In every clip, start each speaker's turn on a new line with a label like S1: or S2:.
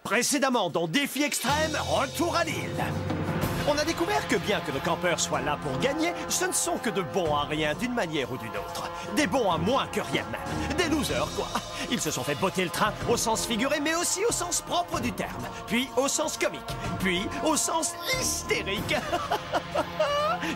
S1: Précédemment dans Défi Extrême, retour à l'île. On a découvert que bien que nos campeurs soient là pour gagner, ce ne sont que de bons à rien d'une manière ou d'une autre. Des bons à moins que rien même. Des losers, quoi. Ils se sont fait botter le train au sens figuré, mais aussi au sens propre du terme. Puis au sens comique. Puis au sens hystérique.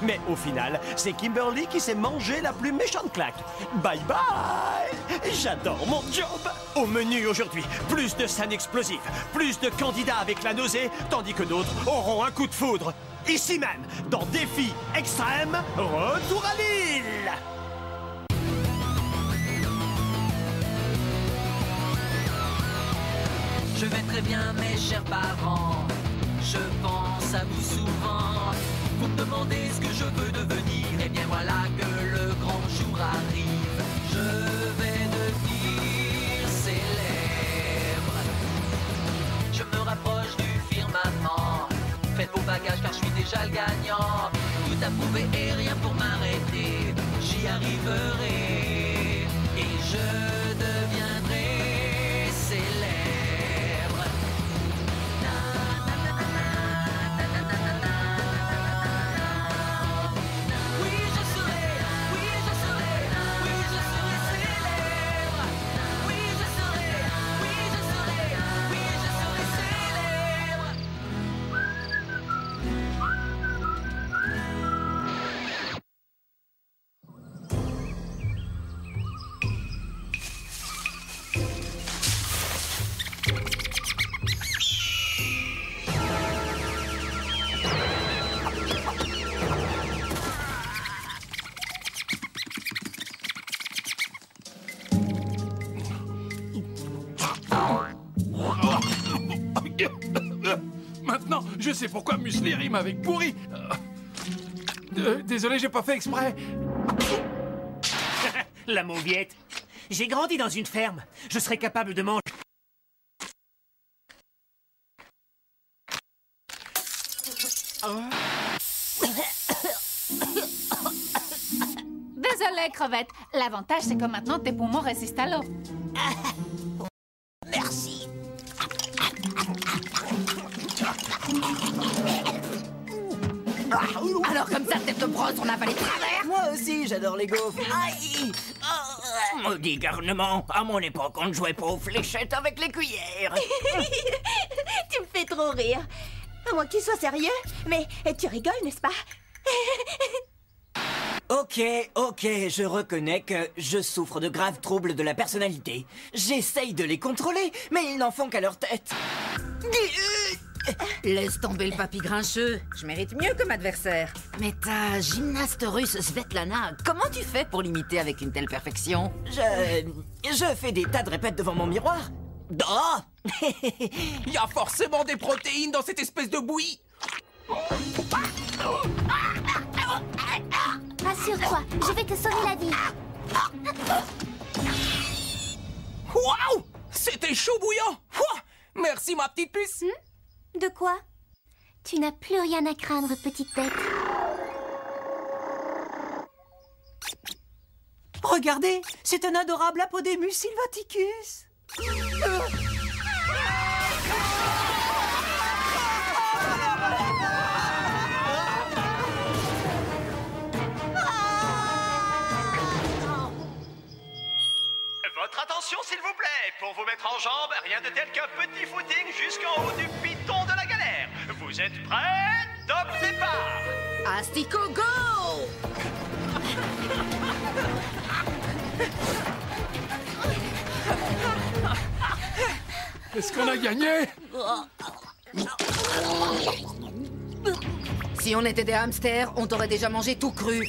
S1: Mais au final, c'est Kimberly qui s'est mangé la plus méchante claque. Bye bye! J'adore mon job! Au menu aujourd'hui, plus de scènes explosives, plus de candidats avec la nausée, tandis que d'autres auront un coup de foudre. Ici même, dans Défi Extrême, retour à l'île!
S2: Je vais très bien, mes chers parents. Je pense à vous souvent. Vous me demandez ce que je veux devenir. Et bien voilà que le grand jour arrive. Je vais devenir célèbre. Je me rapproche du firmament. Faites vos bagages car je suis déjà le gagnant. Tout à prouver et rien pour m'arrêter. J'y arriverai. Et je deviendrai célèbre.
S3: Maintenant, je sais pourquoi Muesli rime avec pourri. Désolé, j'ai pas fait exprès.
S4: La mauviette. J'ai grandi dans une ferme. Je serais capable de manger.
S5: Désolé, crevette. L'avantage, c'est que maintenant, tes poumons résistent à l'eau.
S6: Merci.
S7: Alors comme ça, tête de brosse, on avale les travers.
S6: Moi aussi, j'adore les gaufres. Aïe!
S8: Maudit garnement, à mon époque, on ne jouait pas aux fléchettes avec les cuillères.
S9: Tu me fais trop rire. À moins que tu sois sérieux. Mais tu rigoles, n'est-ce pas?
S6: Ok, je reconnais que je souffre de graves troubles de la personnalité. J'essaye de les contrôler, mais ils n'en font qu'à leur tête.
S7: Laisse tomber le papy grincheux. Je mérite mieux que m'adversaire. Mais ta gymnaste russe Svetlana, comment tu fais pour l'imiter avec une telle perfection?
S6: Je fais des tas de répètes devant mon miroir. Oh!
S10: Il y a forcément des protéines dans cette espèce de bouillie.
S9: Rassure-toi, je vais te sauver la vie.
S10: Waouh! C'était chaud bouillant. Ouah, merci ma petite puce.
S9: De quoi? Tu n'as plus rien à craindre, petite bête.
S6: Regardez, c'est un adorable Apodémus sylvaticus.
S1: Votre attention, s'il vous plaît. Pour vous mettre en jambe, rien de tel qu'un petit footing jusqu'en haut du piton de la galère. Vous êtes prêts? Top départ!
S7: Astico, go!
S3: Est-ce qu'on a gagné?
S7: Si on était des hamsters, on t'aurait déjà mangé tout cru.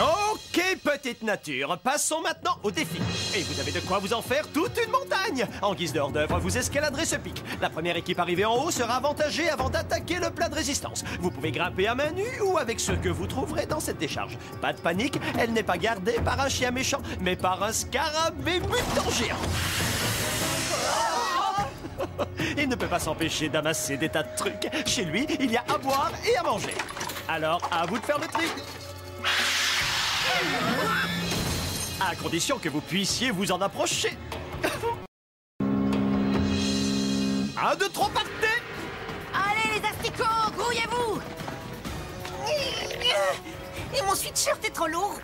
S1: Ok, petite nature, passons maintenant au défi. Et vous avez de quoi vous en faire toute une montagne. En guise de hors-d'œuvre, vous escaladerez ce pic. La première équipe arrivée en haut sera avantagée avant d'attaquer le plat de résistance. Vous pouvez grimper à main nue ou avec ce que vous trouverez dans cette décharge. Pas de panique, elle n'est pas gardée par un chien méchant, mais par un scarabée mutant géant. Il ne peut pas s'empêcher d'amasser des tas de trucs. Chez lui, il y a à boire et à manger. Alors, à vous de faire le tri. À condition que vous puissiez vous en approcher. 1, 2, 3, partez!
S7: Allez, les asticots, grouillez-vous!
S9: Et mon sweatshirt est trop lourd.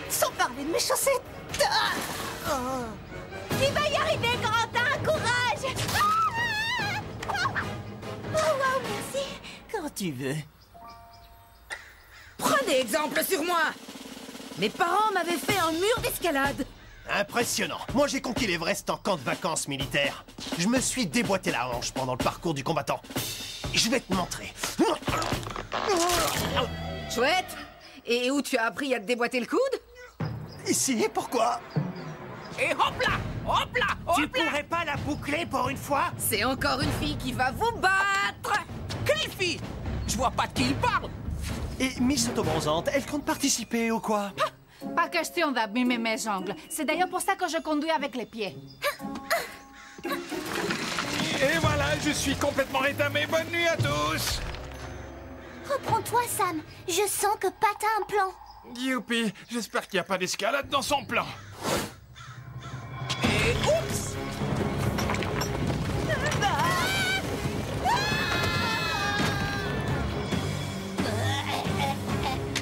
S9: Sans parler de mes chaussettes. Tu vas y arriver, Corentin, courage! Oh, wow, merci.
S6: Quand tu veux.
S7: Prenez exemple sur moi! Mes parents m'avaient fait un mur d'escalade.
S1: Impressionnant. Moi, j'ai conquis l'Everest en camp de vacances militaire. Je me suis déboîté la hanche pendant le parcours du combattant. Je vais te montrer.
S7: Chouette! Et où tu as appris à te déboîter le coude?
S1: Ici, pourquoi?
S10: Et hop là! Hop là! Hop
S4: Tu
S10: là!
S4: pourrais pas la boucler pour une fois?
S7: C'est encore une fille qui va vous battre!
S10: Quelle fille? Je vois pas de qui il parle!
S1: Et Miss Autobronzante, elle compte participer ou quoi?
S5: Pas question d'abîmer mes ongles. C'est d'ailleurs pour ça que je conduis avec les pieds.
S3: Et voilà, je suis complètement rétamé. Bonne nuit à tous.
S9: Reprends-toi, Sam. Je sens que Pat a un plan.
S3: Youpi, j'espère qu'il n'y a pas d'escalade dans son plan.
S10: Et oups!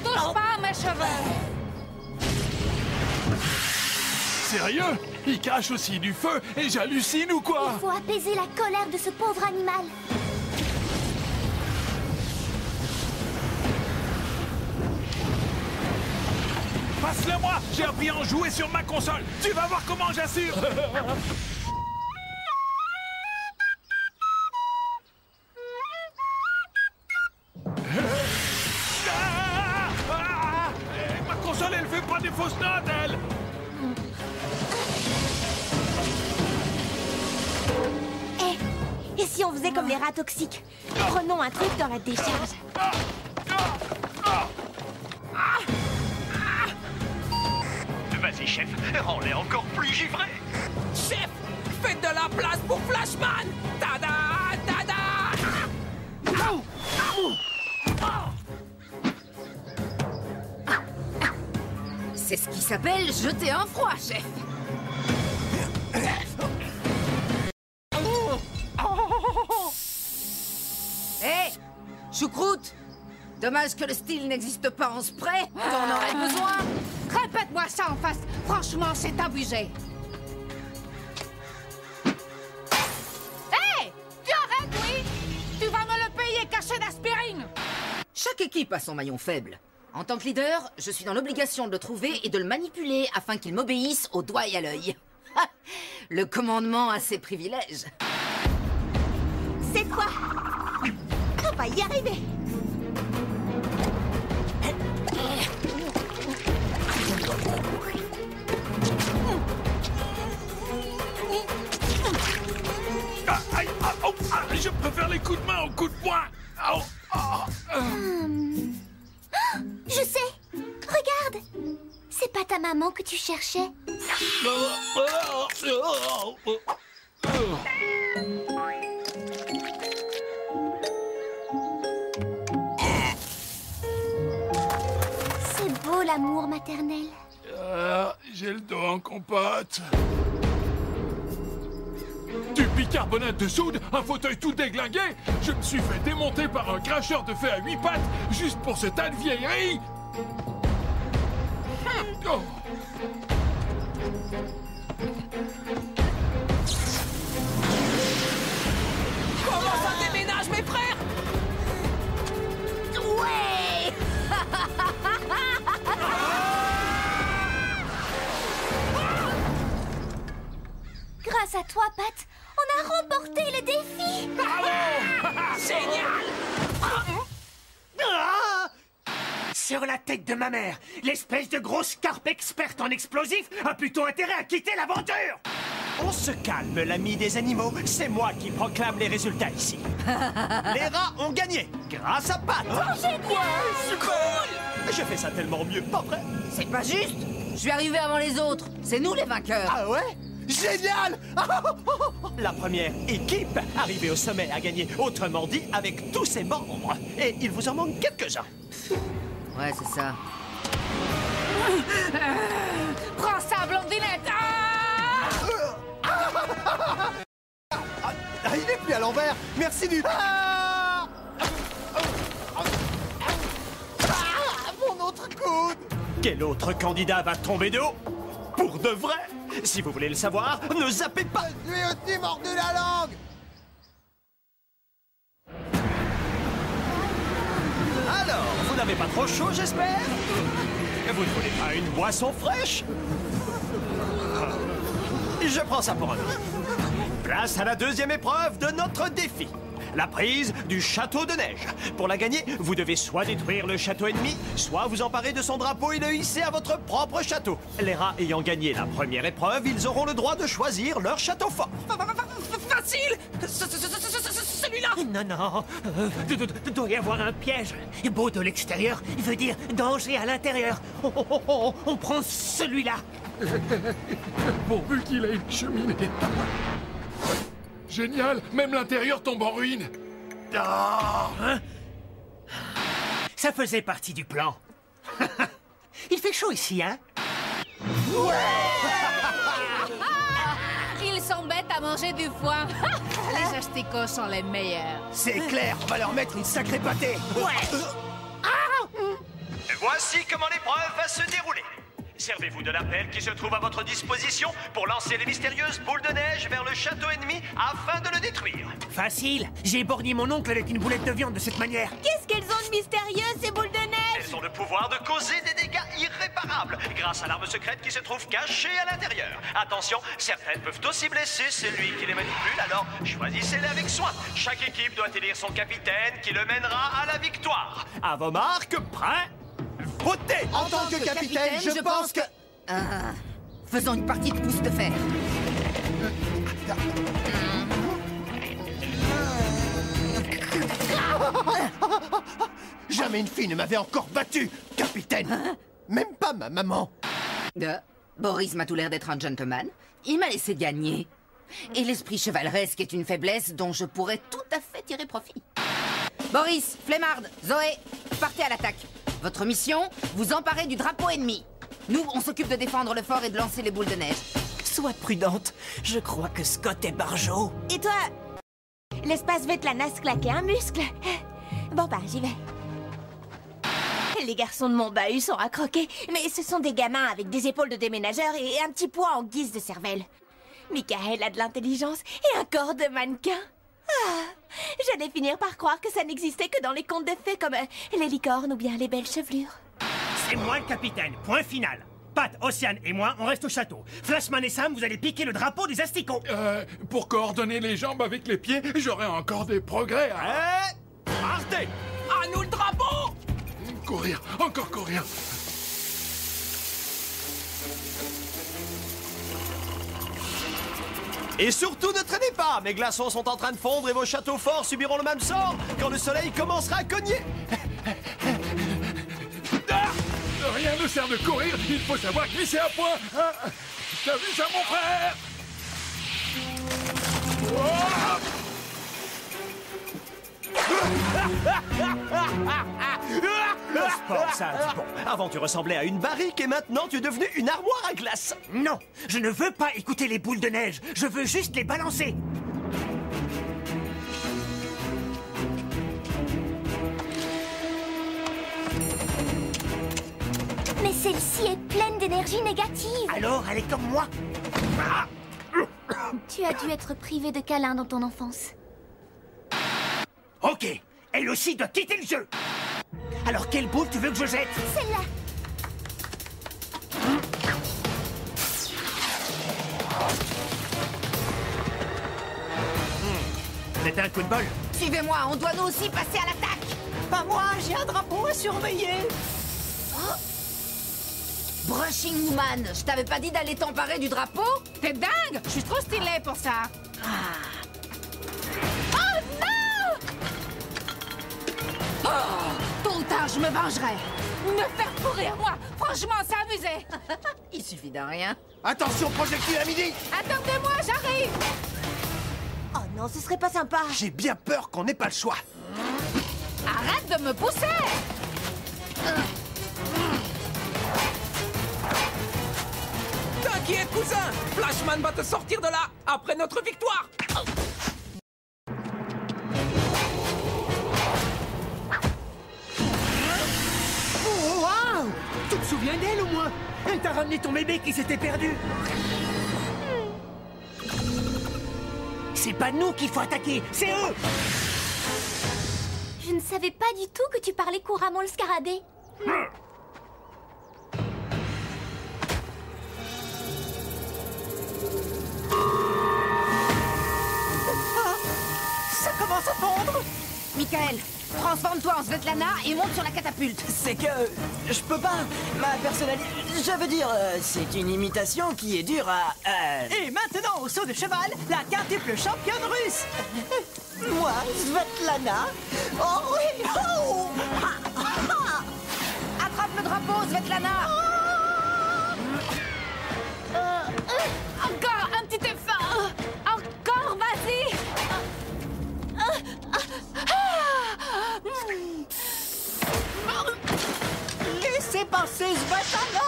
S5: Touche pas à mes cheveux!
S3: Sérieux? Il crache aussi du feu et j'hallucine ou quoi?
S9: Il faut apaiser la colère de ce pauvre animal.
S3: Passe-le-moi! J'ai appris à en jouer sur ma console. Tu vas voir comment j'assure. Ma console, elle fait pas des fausses notes, elle.
S9: Et si on faisait comme les rats toxiques? Prenons un truc dans la décharge.
S1: Vas-y, chef, rends-les encore plus givrés.
S10: Chef! Faites de la place pour Flashman! Tada! Tada!
S7: C'est ce qui s'appelle jeter un froid, chef. Hé, choucroute! Dommage que le style n'existe pas en spray. T'en aurais besoin.
S5: Répète-moi ça en face. Franchement, c'est abusé. Hé! Tu arrêtes, oui? Tu vas me le payer caché d'aspirine.
S7: Chaque équipe a son maillon faible. En tant que leader, je suis dans l'obligation de le trouver et de le manipuler afin qu'il m'obéisse au doigt et à l'œil. Le commandement a ses privilèges.
S9: C'est quoi? On va y arriver.
S3: Je préfère les coups de main aux coups de poing.
S9: Je sais. Regarde. C'est pas ta maman que tu cherchais. C'est beau l'amour maternel.
S3: J'ai le dos en compote. Du bicarbonate de soude, un fauteuil tout déglingué. Je me suis fait démonter par un cracheur de feu à 8 pattes juste pour ce tas de vieilleries. Oh.
S10: Comment ça déménage, mes frères?
S9: Ouais. Grâce à toi, Pat, on a remporté le défi.
S10: Génial!
S4: Ah! Sur la tête de ma mère, l'espèce de grosse carpe experte en explosifs a plutôt intérêt à quitter l'aventure. On se calme, l'ami des animaux. C'est moi qui proclame les résultats ici. Les rats ont gagné, grâce à Pat.
S10: C'est cool!
S1: Je fais ça tellement mieux, pas vrai?
S7: C'est pas juste. Je suis arrivé avant les autres. C'est nous les vainqueurs.
S1: Ah ouais? Génial! La première équipe arrivée au sommet a gagné, autrement dit, avec tous ses membres. Et il vous en manque quelques-uns.
S7: Ouais, c'est ça.
S5: Prends ça, blondinette.
S1: il est plus à l'envers. Merci du... Ah, mon autre coude. Quel autre candidat va tomber de haut? Pour de vrai? Si vous voulez le savoir, ne zappez pas.
S11: Je lui ai aussi mordu la langue.
S1: Alors, vous n'avez pas trop chaud, j'espère? Vous ne voulez pas une boisson fraîche? Je prends ça pour un non. Place à la deuxième épreuve de notre défi. La prise du château de neige. Pour la gagner, vous devez soit détruire le château ennemi, soit vous emparer de son drapeau et le hisser à votre propre château. Les rats ayant gagné la première épreuve, ils auront le droit de choisir leur château fort.
S10: Facile! Celui-là!
S4: Non, non, doit y avoir un piège. Beau de l'extérieur, il veut dire danger à l'intérieur. On prend celui-là.
S3: Pourvu qu'il ait une cheminée. Génial! Même l'intérieur tombe en ruine.
S4: Oh, hein? Ça faisait partie du plan. Il fait chaud ici, hein?
S5: Ils sont bêtes à manger du foin. Les asticots sont les meilleurs.
S4: C'est clair, on va leur mettre une sacrée pâtée.
S1: Voici comment l'épreuve va se dérouler. Servez-vous de l'appel qui se trouve à votre disposition pour lancer les mystérieuses boules de neige vers le château ennemi afin de le détruire.
S4: Facile, j'ai éborgné mon oncle avec une boulette de viande de cette manière.
S9: Qu'est-ce qu'elles ont de mystérieux, ces boules de neige?
S1: Elles ont le pouvoir de causer des dégâts irréparables grâce à l'arme secrète qui se trouve cachée à l'intérieur. Attention, certaines peuvent aussi blesser celui qui les manipule, alors choisissez-les avec soin. Chaque équipe doit élire son capitaine qui le mènera à la victoire. À vos marques, prêts? Votez!
S11: En tant que capitaine, je pense que...
S7: Faisons une partie de pouce de fer.
S11: Jamais une fille ne m'avait encore battu, capitaine. Même pas ma maman.
S7: Boris m'a tout l'air d'être un gentleman. Il m'a laissé gagner. Et l'esprit chevaleresque est une faiblesse dont je pourrais tout à fait tirer profit. Boris, Flemmarde, Zoé, partez à l'attaque. Votre mission, vous emparer du drapeau ennemi. Nous, on s'occupe de défendre le fort et de lancer les boules de neige.
S6: Sois prudente. Je crois que Scott est barjot.
S9: Et toi? L'espace veut te la nasse claquer un muscle. Bon bah, j'y vais. Les garçons de mon bahut sont à croquer, mais ce sont des gamins avec des épaules de déménageurs et un petit poids en guise de cervelle. Michael a de l'intelligence et un corps de mannequin. J'allais finir par croire que ça n'existait que dans les contes de fées comme les licornes ou bien les belles chevelures.
S4: C'est moi le capitaine, point final. Pat, Océane et moi, on reste au château. Flashman et Sam, vous allez piquer le drapeau des asticots.
S3: Pour coordonner les jambes avec les pieds, j'aurai encore des progrès à...
S1: Partez!
S10: À nous le drapeau!
S3: Courir, encore courir.
S1: Et surtout ne traînez pas, mes glaçons sont en train de fondre et vos châteaux forts subiront le même sort quand le soleil commencera à cogner.
S3: Rien ne sert de courir, il faut savoir glisser à point. T'as vu ça, mon frère?
S1: Le sport, ça a du bon. Avant, tu ressemblais à une barrique et maintenant, tu es devenu une armoire à glace.
S4: Non, je ne veux pas écouter les boules de neige. Je veux juste les balancer.
S9: Mais celle-ci est pleine d'énergie négative.
S4: Alors, elle est comme moi.
S9: Tu as dû être privé de câlins dans ton enfance.
S4: Ok, elle aussi doit quitter le jeu. Alors, quelle boule tu veux que je jette?
S9: Celle-là.
S4: C'est un coup de bol.
S7: Suivez-moi, on doit nous aussi passer à l'attaque.
S6: Pas moi, j'ai un drapeau à surveiller.
S7: Brushing Woman, je t'avais pas dit d'aller t'emparer du drapeau?
S5: T'es dingue? Je suis trop stylée pour ça.
S9: Oh non!
S5: Tôt ou tard, je me vengerai. Me faire pourrir, moi. Franchement, c'est amusé.
S7: Il suffit d'un rien.
S11: Attention, projectile à midi.
S5: Attendez-moi, j'arrive.
S9: Oh non, ce serait pas sympa.
S11: J'ai bien peur qu'on n'ait pas le choix.
S5: Arrête de me pousser.
S10: T'inquiète, cousin! Flashman va te sortir de là après notre victoire!
S4: Et t'as ramené ton bébé qui s'était perdu. C'est pas nous qu'il faut attaquer, c'est eux.
S9: Je ne savais pas du tout que tu parlais couramment le scarabée.
S6: Ça commence à fondre.
S7: Michael, transforme-toi en Svetlana et monte sur la catapulte.
S6: C'est que... je peux pas. Ma personnalité... Je veux dire, c'est une imitation qui est dure à... Et maintenant, au saut de cheval, la quintuple championne russe. Moi, Svetlana. Oh oui. Oh.
S7: Attrape le drapeau, Svetlana.
S5: Encore un petit effort. Encore, vas-y.
S6: Laissez passer Svetlana.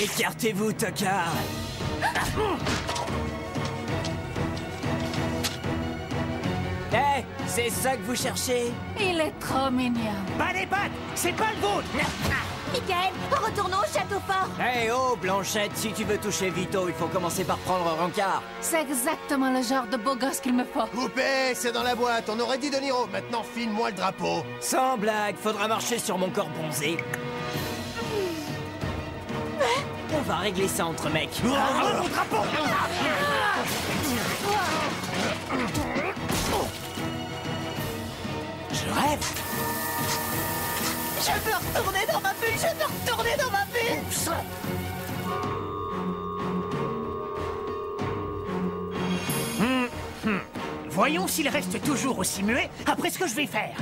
S6: Écartez-vous, tocard. Hé, c'est ça que vous cherchez?
S5: Il est trop mignon.
S4: Pas les pattes, c'est pas le vôtre.
S9: Michael, retournons au château fort.
S6: Hé, oh, Blanchette, si tu veux toucher Vito, il faut commencer par prendre rencard.
S5: C'est exactement le genre de beau gosse qu'il me faut.
S11: Coupé, c'est dans la boîte. On aurait dit De Niro. Maintenant, file-moi le drapeau.
S6: Sans blague, faudra marcher sur mon corps bronzé. On va régler ça entre mecs.
S4: Mon drapeau.
S6: Je rêve. Je veux retourner dans ma bulle. Je veux retourner dans ma bulle.
S4: Voyons s'il reste toujours aussi muet après ce que je vais faire.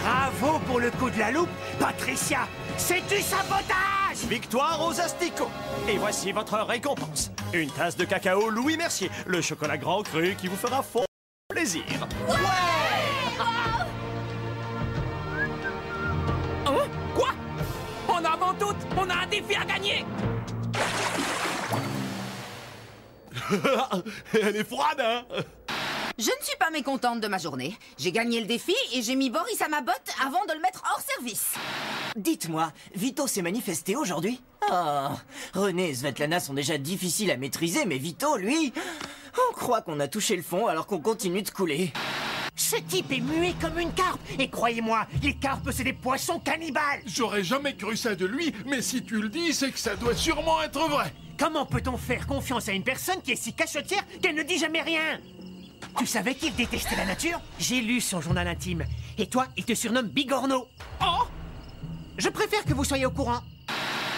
S4: Bravo pour le coup de la loupe, Patricia. C'est du sabotage.
S1: Victoire aux asticots. Et voici votre récompense. Une tasse de cacao Louis Mercier, le chocolat grand cru qui vous fera fort plaisir.
S10: Hein? Quoi? En avant toute, on a un défi à gagner.
S1: Elle est froide, hein?
S7: Je ne suis pas mécontente de ma journée. J'ai gagné le défi et j'ai mis Boris à ma botte avant de le mettre hors service.
S6: Dites-moi, Vito s'est manifesté aujourd'hui? Oh, René et Svetlana sont déjà difficiles à maîtriser, mais Vito, lui... On croit qu'on a touché le fond alors qu'on continue de couler.
S4: Ce type est muet comme une carpe. Et croyez-moi, les carpes, c'est des poissons cannibales.
S3: J'aurais jamais cru ça de lui, mais si tu le dis, c'est que ça doit sûrement être vrai.
S4: Comment peut-on faire confiance à une personne qui est si cachottière qu'elle ne dit jamais rien? Tu savais qu'il détestait la nature? J'ai lu son journal intime. Et toi, il te surnomme Bigorneau.
S10: Oh!
S4: Je préfère que vous soyez au courant.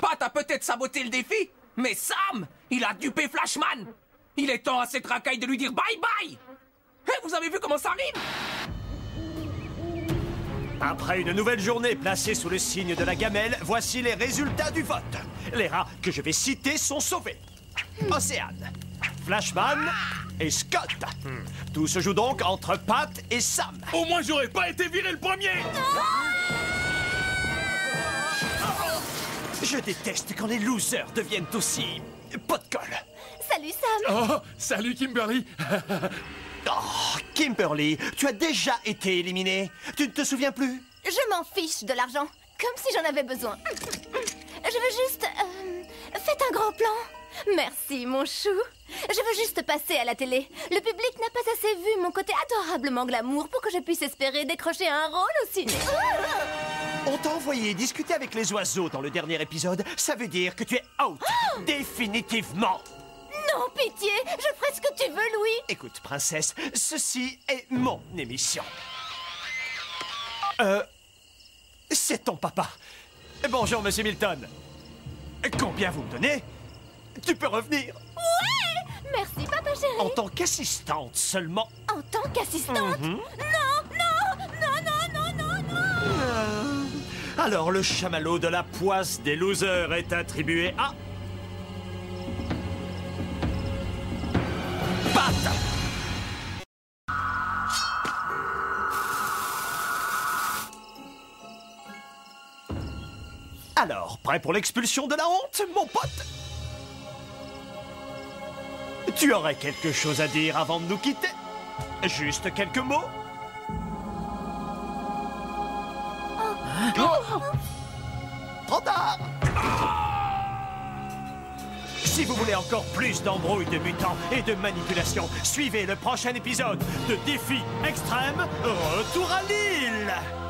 S10: Pat a peut-être saboté le défi, mais Sam, il a dupé Flashman. Il est temps à cette racaille de lui dire bye-bye. Et vous avez vu comment ça rime?
S1: Après une nouvelle journée placée sous le signe de la gamelle, voici les résultats du vote. Les rats que je vais citer sont sauvés. Océane, Flashman et Scott. Tout se joue donc entre Pat et Sam.
S3: Au moins, j'aurais pas été viré le premier.
S1: Je déteste quand les losers deviennent aussi... pas de colle.
S9: Salut Sam.
S3: Oh, salut Kimberly.
S1: Oh, Kimberly, tu as déjà été éliminée. Tu ne te souviens plus?
S9: Je m'en fiche de l'argent. Comme si j'en avais besoin. Je veux juste... faites un grand plan. Merci, mon chou. Je veux juste passer à la télé. Le public n'a pas assez vu mon côté adorablement glamour pour que je puisse espérer décrocher un rôle au ciné.
S1: On t'a envoyé discuter avec les oiseaux dans le dernier épisode. Ça veut dire que tu es out. Définitivement.
S9: Non, pitié. Je ferai ce que tu veux, Louis.
S1: Écoute, princesse, ceci est mon émission. C'est ton papa. Bonjour, monsieur Milton. Combien vous me donnez? Tu peux revenir.
S9: Ouais. Merci, papa chéri.
S1: En tant qu'assistante seulement.
S9: En tant qu'assistante? Non, non, non, non, non, non, non.
S1: Alors, le chamallow de la poisse des losers est attribué à... Pat. Alors, prêt pour l'expulsion de la honte, mon pote? Tu aurais quelque chose à dire avant de nous quitter? Juste quelques mots? Trop tard! Si vous voulez encore plus d'embrouilles de mutants et de manipulations, suivez le prochain épisode de Défi Extrême Retour à l'île!